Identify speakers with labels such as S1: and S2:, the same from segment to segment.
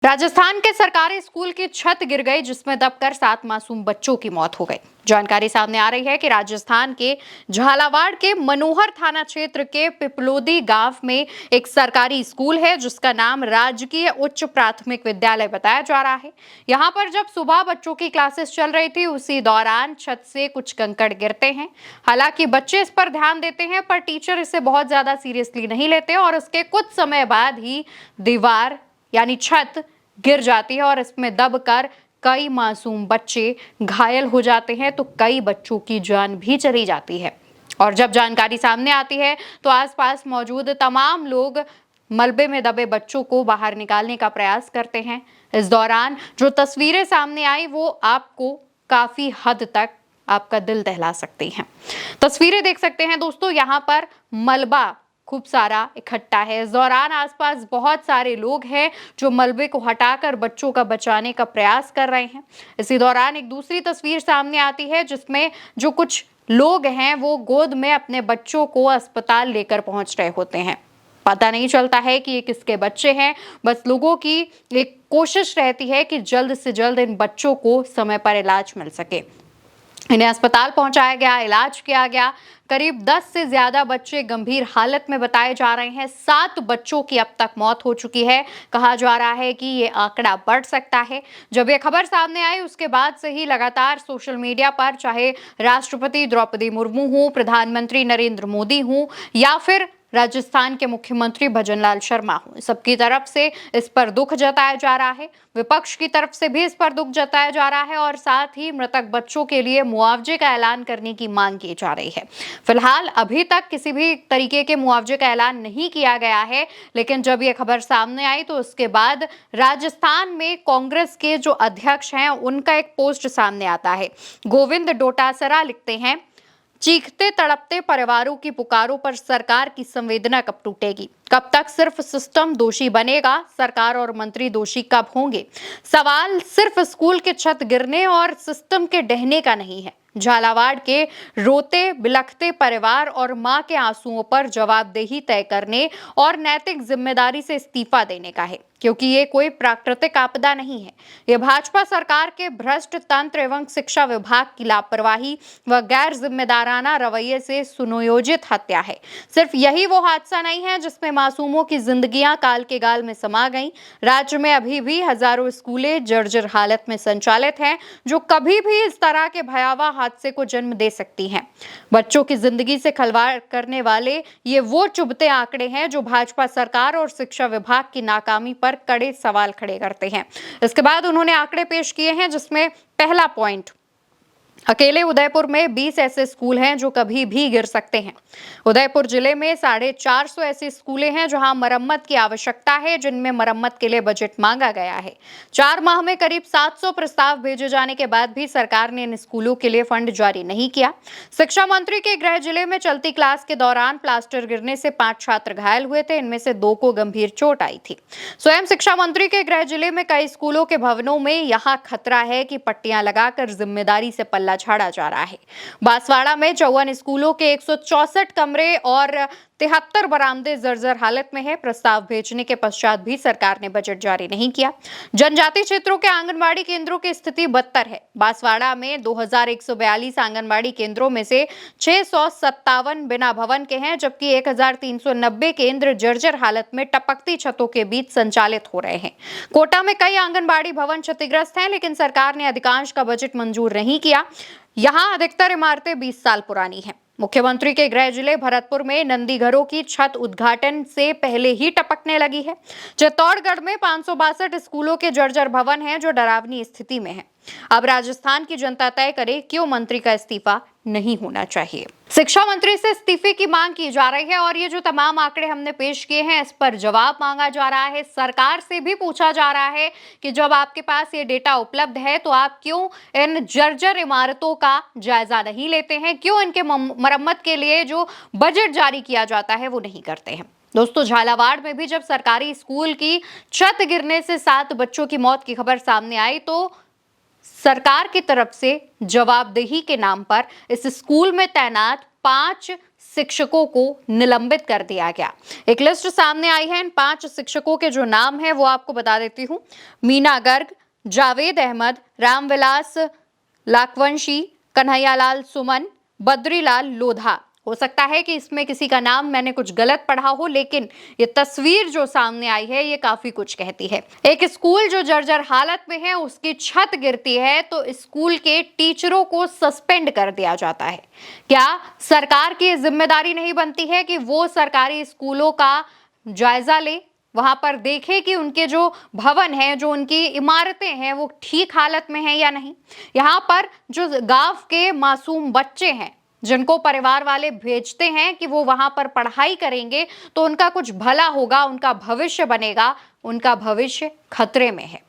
S1: राजस्थान के सरकारी स्कूल की छत गिर गई, जिसमें दबकर 7 मासूम बच्चों की मौत हो गई। जानकारी सामने आ रही है कि राजस्थान के झालावाड़ के मनोहर थाना क्षेत्र के पिपलोदी गांव में एक सरकारी स्कूल है, जिसका नाम राजकीय उच्च प्राथमिक विद्यालय बताया जा रहा है। यहां पर जब सुबह बच्चों की क्लासेस चल रही थी, उसी दौरान छत से कुछ कंकड़ गिरते हैं। हालांकि बच्चे इस पर ध्यान देते हैं, पर टीचर इसे बहुत ज्यादा सीरियसली नहीं लेते और उसके कुछ समय बाद ही दीवार यानी छत गिर जाती है और इसमें दबकर कई मासूम बच्चे घायल हो जाते हैं, तो कई बच्चों की जान भी चली जाती है। और जब जानकारी सामने आती है तो आसपास मौजूद तमाम लोग मलबे में दबे बच्चों को बाहर निकालने का प्रयास करते हैं। इस दौरान जो तस्वीरें सामने आई वो आपको काफी हद तक आपका दिल दहला सकती हैं। तस्वीरें देख सकते हैं दोस्तों, यहाँ पर मलबा खूब सारा इकट्ठा है। इस दौरान आसपास बहुत सारे लोग हैं जो मलबे को हटाकर बच्चों का बचाने का प्रयास कर रहे हैं। इसी दौरान एक दूसरी तस्वीर सामने आती है, जिसमें जो कुछ लोग हैं वो गोद में अपने बच्चों को अस्पताल लेकर पहुंच रहे होते हैं। पता नहीं चलता है कि ये किसके बच्चे हैं, बस लोगों की एक कोशिश रहती है कि जल्द से जल्द इन बच्चों को समय पर इलाज मिल सके। इन्हें अस्पताल पहुंचाया गया, इलाज किया गया। करीब 10 से ज्यादा बच्चे गंभीर हालत में बताए जा रहे हैं। 7 बच्चों की अब तक मौत हो चुकी है। कहा जा रहा है कि ये आंकड़ा बढ़ सकता है। जब ये खबर सामने आई उसके बाद से ही लगातार सोशल मीडिया पर चाहे राष्ट्रपति द्रौपदी मुर्मू हो, प्रधानमंत्री नरेंद्र मोदी हो या फिर राजस्थान के मुख्यमंत्री भजनलाल शर्मा हो, सबकी तरफ से इस पर दुख जताया जा रहा है। विपक्ष की तरफ से भी इस पर दुख जताया जा रहा है और साथ ही मृतक बच्चों के लिए मुआवजे का ऐलान करने की मांग की जा रही है। फिलहाल अभी तक किसी भी तरीके के मुआवजे का ऐलान नहीं किया गया है, लेकिन जब ये खबर सामने आई तो उसके बाद राजस्थान में कांग्रेस के जो अध्यक्ष हैं उनका एक पोस्ट सामने आता है। गोविंद डोटासरा लिखते हैं, चीखते तड़पते परिवारों की पुकारों पर सरकार की संवेदना कब टूटेगी? कब तक सिर्फ सिस्टम दोषी बनेगा? सरकार और मंत्री दोषी कब होंगे? सवाल सिर्फ स्कूल के छत गिरने और सिस्टम के ढहने का नहीं है। झालावाड़ के रोते बिलखते परिवार और मां के आंसुओं पर जवाबदेही तय करने और नैतिक जिम्मेदारी से इस्तीफा देने का है, क्योंकि ये कोई प्राकृतिक आपदा नहीं है। ये भाजपा सरकार के भ्रष्ट तंत्र एवं शिक्षा विभाग की लापरवाही व गैर जिम्मेदाराना रवैये से सुनियोजित हत्या है। सिर्फ यही वो हादसा नहीं है जिसमें मासूमों की जिंदगियां काल के गाल में समा गईं। राज्य में अभी भी हजारों स्कूलें जर्जर हालत में संचालित हैं, जो कभी भी इस तरह के भयावह हादसे को जन्म दे सकती हैं। बच्चों की जिंदगी से खिलवाड़ करने वाले ये वो चुभते आंकड़े हैं जो भाजपा सरकार और शिक्षा विभाग की नाकामी पर कड़े सवाल खड़े करते हैं। इसके बाद उन्होंने आंकड़े पेश किए हैं, जिसमें पहला पॉइंट, अकेले उदयपुर में 20 ऐसे स्कूल हैं जो कभी भी गिर सकते हैं। उदयपुर जिले में 450 ऐसे स्कूलें हैं जहां मरम्मत की आवश्यकता है, जिनमें मरम्मत के लिए बजट मांगा गया है। 4 माह में करीब 700 प्रस्ताव भेजे जाने के बाद भी सरकार ने इन स्कूलों के लिए फंड जारी नहीं किया। शिक्षा मंत्री के गृह जिले में चलती क्लास के दौरान प्लास्टर गिरने से 5 छात्र घायल हुए थे, इनमें से 2 को गंभीर चोट आई थी। स्वयं शिक्षा मंत्री के गृह जिले में कई स्कूलों के भवनों में यहां खतरा है कि पट्टियां लगाकर जिम्मेदारी से पल्ला झाड़ा जा रहा है। बांसवाड़ा में 54 स्कूलों के 164 कमरे और 73 बरामदे जर्जर हालत में है। प्रस्ताव भेजने के पश्चात भी सरकार ने बजट जारी नहीं किया। जनजातीय क्षेत्रों के आंगनबाड़ी केंद्रों की स्थिति बदतर है। बांसवाड़ा में 2142 आंगनबाड़ी केंद्रों में से 657 बिना भवन के हैं, जबकि 1390 केंद्र जर्जर हालत में टपकती छतों के बीच संचालित हो रहे हैं। कोटा में कई आंगनबाड़ी भवन क्षतिग्रस्त हैं, लेकिन सरकार ने अधिकांश का बजट मंजूर नहीं किया। यहां अधिकतर इमारतें 20 साल पुरानी हैं। मुख्यमंत्री के गृह जिले भरतपुर में नंदी घरों की छत उद्घाटन से पहले ही टपकने लगी है। चित्तौड़गढ़ में 562 स्कूलों के जर्जर भवन हैं जो डरावनी स्थिति में हैं। अब राजस्थान की जनता तय करे क्यों मंत्री का इस्तीफा नहीं होना चाहिए। शिक्षा मंत्री से इस्तीफे की मांग की जा रही है और ये जो तमाम आंकड़े हमने पेश किए हैं, इस पर जवाब मांगा जा रहा है। सरकार से भी पूछा जा रहा है कि जब आपके पास ये डेटा उपलब्ध है तो आप क्यों इन जर्जर इमारतों का जायजा नहीं लेते हैं, क्यों इनके मरम्मत के लिए जो बजट जारी किया जाता है वो नहीं करते हैं। दोस्तों, झालावाड़ में भी जब सरकारी स्कूल की छत गिरने से 7 बच्चों की मौत की खबर सामने आई तो सरकार की तरफ से जवाबदेही के नाम पर इस स्कूल में तैनात 5 शिक्षकों को निलंबित कर दिया गया। एक लिस्ट सामने आई है। इन 5 शिक्षकों के जो नाम है वो आपको बता देती हूँ। मीना गर्ग, जावेद अहमद, रामविलास लाखवंशी, कन्हैयालाल सुमन, बद्रीलाल लोधा। हो सकता है कि इसमें किसी का नाम मैंने कुछ गलत पढ़ा हो, लेकिन ये तस्वीर जो सामने आई है ये काफी कुछ कहती है। एक स्कूल जो जर्जर हालत में है, उसकी छत गिरती है तो स्कूल के टीचरों को सस्पेंड कर दिया जाता है। क्या सरकार की जिम्मेदारी नहीं बनती है कि वो सरकारी स्कूलों का जायजा ले, वहां पर देखे कि उनके जो भवन है, जो उनकी इमारतें हैं, वो ठीक हालत में हैं या नहीं। यहाँ पर जो गांव के मासूम बच्चे हैं, जिनको परिवार वाले भेजते हैं कि वो वहां पर पढ़ाई करेंगे तो उनका कुछ भला होगा, उनका भविष्य बनेगा, उनका भविष्य खतरे में है।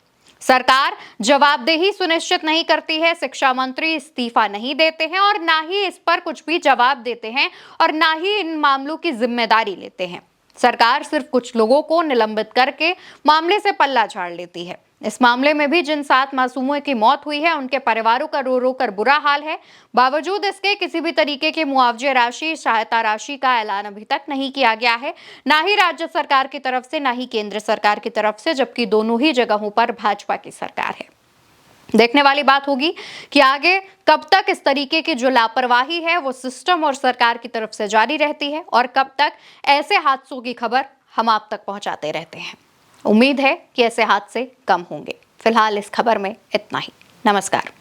S1: सरकार जवाबदेही सुनिश्चित नहीं करती है, शिक्षा मंत्री इस्तीफा नहीं देते हैं और ना ही इस पर कुछ भी जवाब देते हैं और ना ही इन मामलों की जिम्मेदारी लेते हैं। सरकार सिर्फ कुछ लोगों को निलंबित करके मामले से पल्ला झाड़ लेती है। इस मामले में भी जिन 7 मासूमों की मौत हुई है, उनके परिवारों का रो रो कर बुरा हाल है। बावजूद इसके किसी भी तरीके के मुआवजे राशि, सहायता राशि का ऐलान अभी तक नहीं किया गया है, ना ही राज्य सरकार की तरफ से, ना ही केंद्र सरकार की तरफ से, जबकि दोनों ही जगहों पर भाजपा की सरकार है। देखने वाली बात होगी कि आगे कब तक इस तरीके की जो लापरवाही है वो सिस्टम और सरकार की तरफ से जारी रहती है और कब तक ऐसे हादसों की खबर हम आप तक पहुंचाते रहते हैं। उम्मीद है कि ऐसे हादसे कम होंगे। फिलहाल इस खबर में इतना ही। नमस्कार।